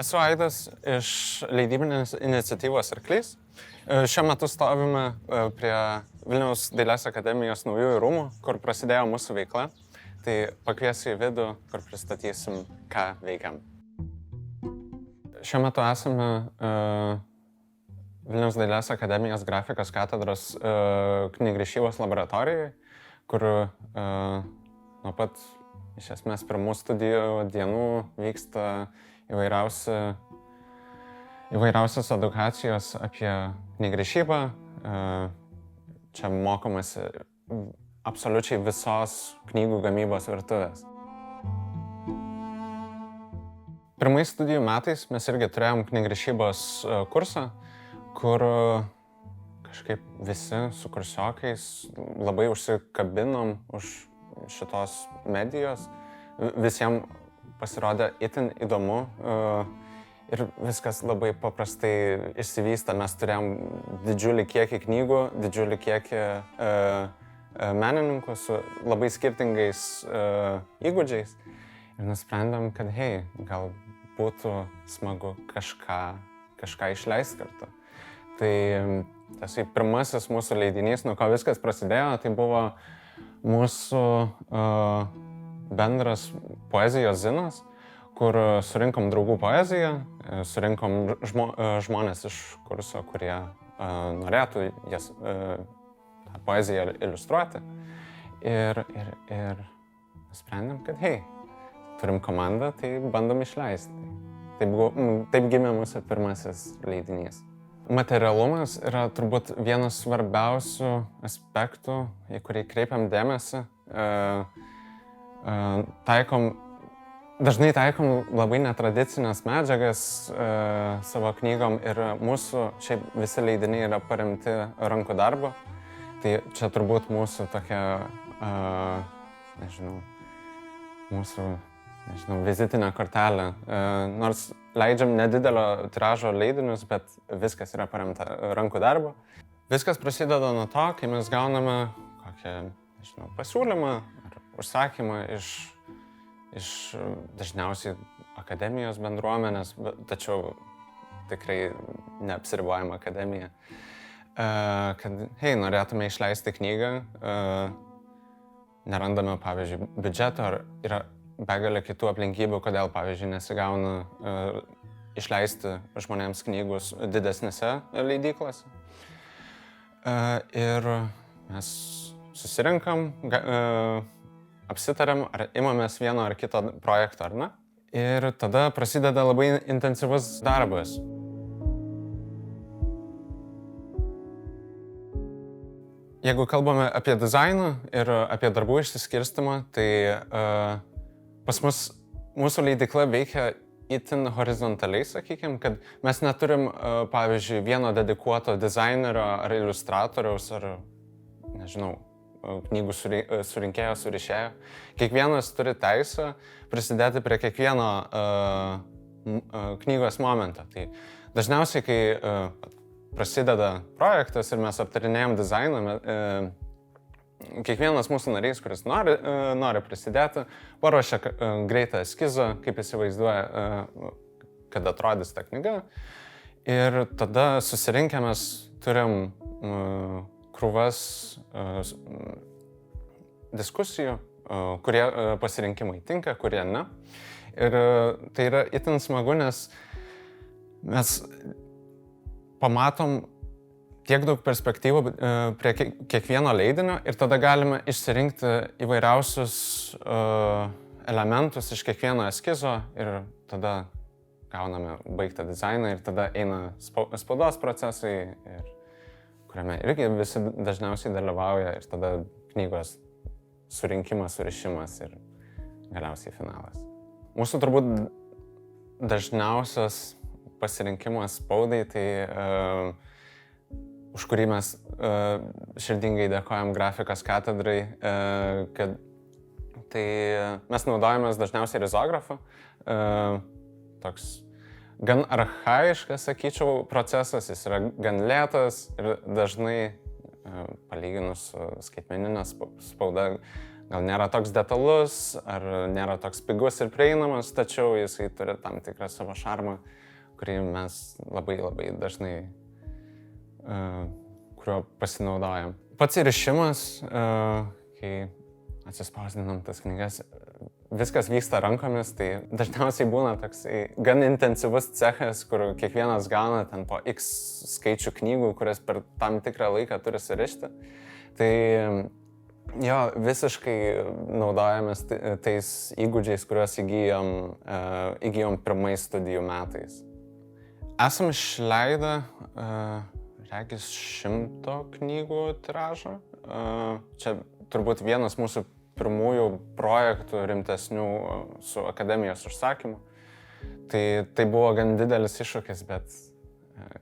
Esu Aidas iš leidybinės iniciatyvos Arklys. Šiuo metu stovime prie Vilniaus Dailės akademijos naujųjų rūmų, kur prasidėjo mūsų veikla. Tai pakviesiu į vidų, kur pristatysim, ką veikiam. Šiuo metu esame Vilniaus Dailės akademijos grafikos katedros knygrišybos laboratorijoje, kur nuo pat iš esmės pirmų studijų dienų vyksta įvairiausios edukacijos apie knygrišybą. Čia mokomasi absoliučiai visos knygų gamybos virtuvės. Pirmais studijų metais mes irgi turėjom knygrišybos kursą, kur kažkaip visi su kursiokais labai užsikabinom už šitos medijos. Visiems pasirodė itin įdomu ir viskas labai paprastai išsivystė. Mes turėjom didžiulį kiekį knygų, didžiulį kiekį menininkų su labai skirtingais įgūdžiais ir nusprendėm, kad hei, gal būtų smagu kažką išleisti kartu. Tai tasai pirmasis mūsų leidinys, nuo ko viskas prasidėjo, tai buvo mūsų bendras poezijos zinas, kur surinkom draugų poeziją, surinkom žmonės iš kurso, kurie norėtų tą poeziją iliustruoti. Ir nusprendėm, kad hei, turim komandą, tai bandom išleisti. Taip gimė mūsų pirmasis leidinys. Materialumas yra turbūt vienas svarbiausių aspektų, į kurį kreipiam dėmesį. Dažnai taikom labai netradicinės medžiagas savo knygom ir mūsų šiaip visi leidiniai yra paremti rankų darbu. Tai čia turbūt mūsų tokia, vizitinė kortelė. Nors leidžiam nedidelio tiražo leidinius, bet viskas yra paremta rankų darbu. Viskas prasideda nuo to, kai mes gauname kokį, pasiūlymą ar užsakymą iš dažniausiai akademijos bendruomenės, tačiau tikrai neapsiribojama akademija. Kad, hei, norėtume išleisti knygą, nerandame, pavyzdžiui, biudžeto, ar yra begalė kitų aplinkybių, kodėl, pavyzdžiui, nesigauna išleisti žmonėms knygus didesnėse leidyklose. Ir mes susirinkam, apsitariam, ar imamės vieno ar kito projekto ar ne. Ir tada prasideda labai intensyvus darbas. Jeigu kalbame apie dizainą ir apie darbų išsiskirstimą, tai pas mūsų leidykla veikia itin horizontaliai, sakykime, kad mes neturim, pavyzdžiui, vieno dedikuoto dizainerio ar iliustratoriaus ar, knygų surinkėjo, surišėjo. Kiekvienas turi teisę prisidėti prie kiekvieno knygos momento. Tai dažniausiai, kai prasideda projektas ir mes aptarinėjom dizainą, kiekvienas mūsų narys, kuris nori prisidėti, paruošia greitą eskizą, kaip įsivaizduoja, kad atrodys ta knyga. Ir tada susirinkę mes turim krūvas diskusijų, kurie pasirinkimai tinka, kurie ne. Ir tai yra itin smagu, nes mes pamatom tiek daug perspektyvų prie kiekvieno leidinio ir tada galime išsirinkti įvairiausius elementus iš kiekvieno eskizo ir tada gauname baigtą dizainą ir tada eina spaudos procesai, kuriame irgi visi dažniausiai dalyvauja ir tada knygos surinkimas, surišimas ir galiausiai finalas. Mūsų turbūt dažniausias pasirinkimas spaudai, tai už kurį mes širdingai dėkojam grafikos katedrai, kad tai mes naudojamės dažniausiai rizografą. Toks gan archaiškas, sakyčiau, procesas, jis yra gan lėtas ir dažnai, palyginus su skaitmeninė spauda, gal nėra toks detalus, ar nėra toks pigus ir prieinamas, tačiau jisai turi tam tikrą savo šarmą, kurį mes labai dažnai kuriuo pasinaudojam. Pats įrišimas, kai atsispausdinam tas knygas, viskas vyksta rankomis, tai dažniausiai būna toks gan intensyvus cechas, kur kiekvienas gauna ten po X skaičių knygų, kurias per tam tikrą laiką turi surišti. Tai jo, visiškai naudojamės tais įgūdžiais, kuriuos įgyjom pirmais studijų metais. Esam išleidę, regis 100 knygų tiražą. Čia turbūt vienas mūsų pirmųjų projektų rimtesnių su akademijos užsakymu. Tai buvo gan didelis iššūkis, bet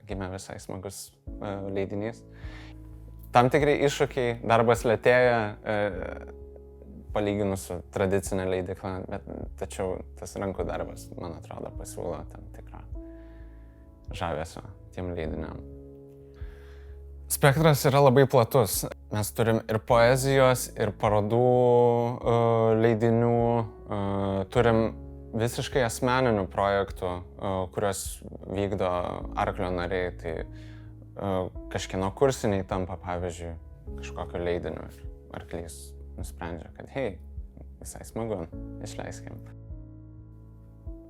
gimė visai smagus leidinys. Tam tikri iššūkiai, darbas lėtėja, palyginus su tradicinė leidykla, tačiau tas rankų darbas, man atrodo, pasiūlo tam tikrą žavesio tiem leidiniam. Spektras yra labai platus. Mes turim ir poezijos, ir parodų leidinių, turim visiškai asmeninių projektų, kuriuos vykdo arklio nariai. Tai kažkieno kursiniai tampa, pavyzdžiui, kažkokiu leidiniu. Arklys nusprendžia, kad hei, visai smagu, išleiskim.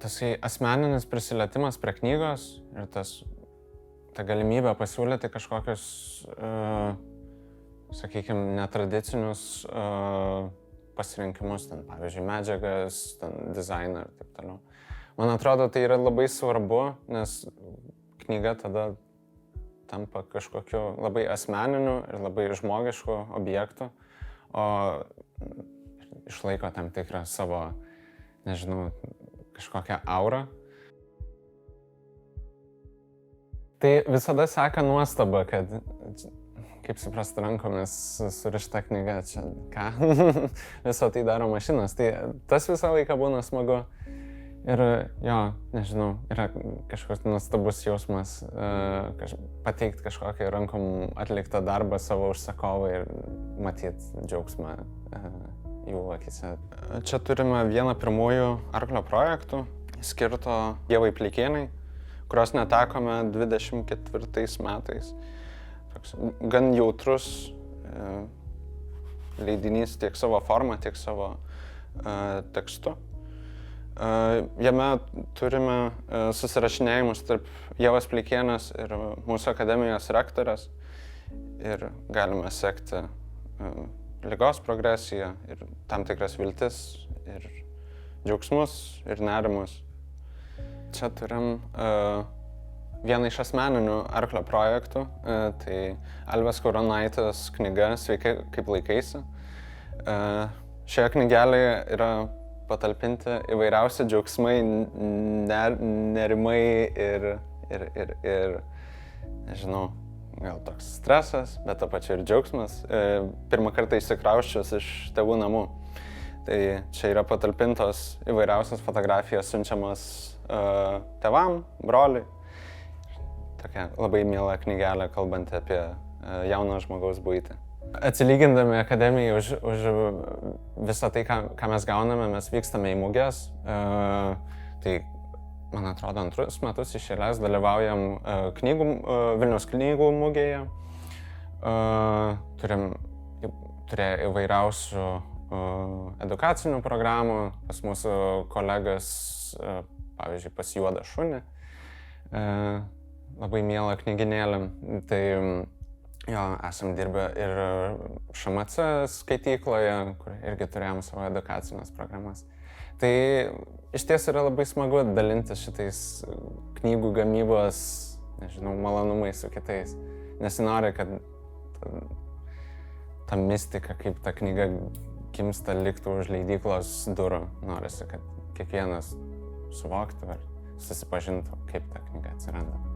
Tasai asmeninis prisilietimas prie knygos ir ta galimybė pasiūlyti kažkokius, sakykime, netradicinius pasirinkimus, ten, pavyzdžiui, medžiagas, dizainą ir taip toliau. Man atrodo, tai yra labai svarbu, nes knyga tada tampa kažkokiu labai asmeniniu ir labai žmogišku objektu, o išlaiko tam tikrą savo, nežinau, kažkokią aurą. Tai visada seka nuostaba, kad, kaip suprasti, rankomis surišta knyga, čia ką, viso tai daro mašinas. Tai tas visą laiką būna smagu. Ir jo, nežinau, yra kažkoks nuostabus jausmas pateikti kažkokį rankom atliktą darbą savo užsakovui ir matyti džiaugsmą jų akise. Čia turime vieną pirmųjų arklio projektų, skirto Ievai Pleikienei, kurios netekome 24 metais. Toks gan jautrus leidinys tiek savo formą, tiek savo tekstu. Jame turime susirašinėjimus tarp Ievos Pleikienės ir mūsų akademijos rektorės ir galime sekti ligos progresiją ir tam tikras viltis ir džiaugsmus ir nerimus. Čia turim vieną iš asmeninių arklio projektų, tai Alvės Kauronaitės knyga Sveiki, kaip laikaisi. Šioje knygelėje yra patalpinti įvairiausi džiaugsmai, nerimai ir nežinau, gal toks stresas, bet to pačiu ir džiaugsmas. Pirmą kartą išsikrausčius iš tėvų namų. Tai čia yra patalpintos įvairiausios fotografijos siunčiamas tėvam, broliui. Tokia labai miela knygelė, kalbanti apie jauno žmogaus buitį. Atsilygindami akademijai už visą tai, ką mes gauname, mes vykstame į muges. Tai, man atrodo, 2 metus iš eilės dalyvaujam Vilniaus knygų mugėje. Turėjo įvairiausių edukacinių programų, pas mūsų kolegas, pavyzdžiui, pas Juodą šunį, labai mielą knyginėlę. Tai jo, esam dirbę ir ŠMC skaitykloje, kur irgi turėjom savo edukacinės programas. Tai iš ties yra labai smagu dalintis šitais knygų gamybos, nežinau, malonumais su kitais. Nesinori, kad ta mistika, kaip ta knyga gimsta, liktų už leidyklos durų. Norisi, kad kiekvienas suvoktų ir susipažintų, kaip ta knyga atsiranda.